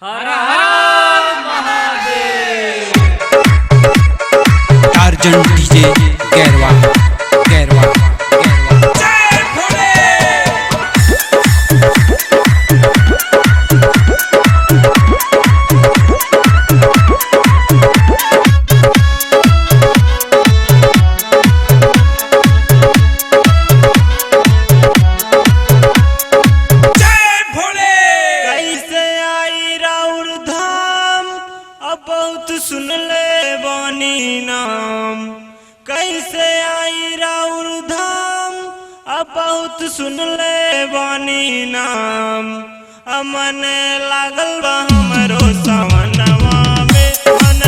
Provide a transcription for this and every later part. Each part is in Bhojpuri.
हर हर महादेव। टार्जन डीजे गैरवा गैरवा गैरवा। जय भोले। बहुत सुन ले बानी नाम, कैसे आई राउर धाम। अब बहुत सुन ले बानी नाम। मन लागल बा हमरो सवनवा में, मन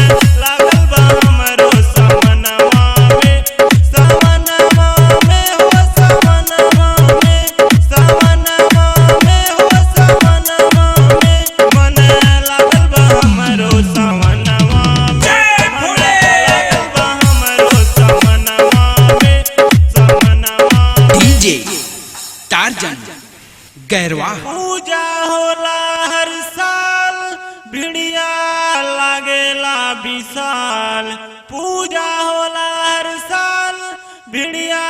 लागल बा हमरो सवनवा में। सवनवा में हो सवनवा में, सवनवा में हो सवनवा में। मन लागल बा हमरो सवनवा में, मन लागल बा हमरो सवनवा में, सवनवा में। DJ Tarzan गैरवा। पूजा होला हर साल, भिड़िया लागेला विशाल। पूजा होला हर साल, भिड़िया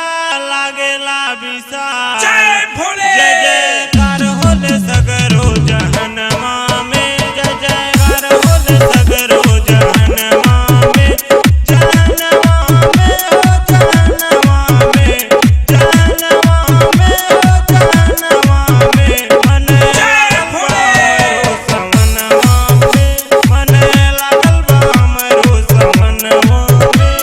लागेला विशाल। जय भोले। जय जयकार होले सगरो जहनमा में, जय जयकार होले सगरो जहनमा में। जहनमा में हो जहनमा में, जहनमा में हो जहनमा में। मन लागल बा हमरो सवनवा में, मन लागल बा हमरो सवनवा में।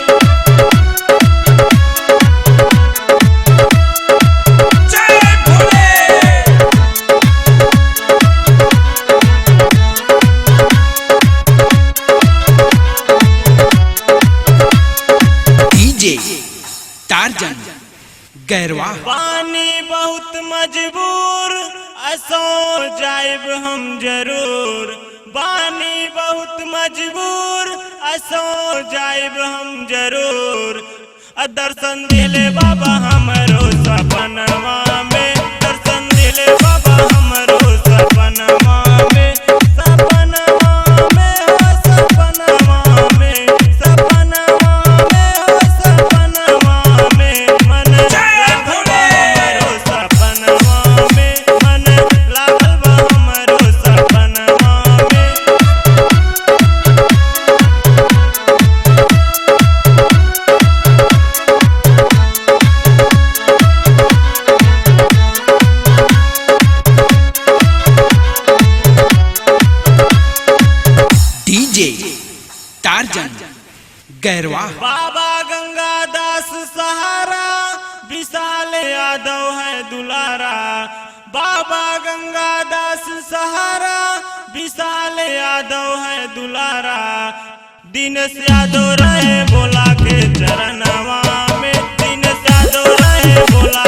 जय भोले। DJ Tarzan गैरवा। पानी बहुत मजबूर, असो जाइब हम जरूर। पानी बहुत मजबूर, असो जाइब हम जरूर। दर्शन दिले बाबा हमरो सपनवा में, दर्शन दिले बाबा हमरो सपनवा में। सपनवा में हो सपनवा में, सपनवा में हो सपनवा में। मन लागल बा हमरो सपनवा में, मन लागल बा हमरो सपनवा में। डीजे टार्जन गैरवा। बाबा गंगादास सहारा, विशाल यादव है दुलारा। बाबा गंगादास सहारा, विशाल यादव है दुलारा। दिनेश यादव रहे बोला के चरणवा में, दिनेश यादव रहे बोला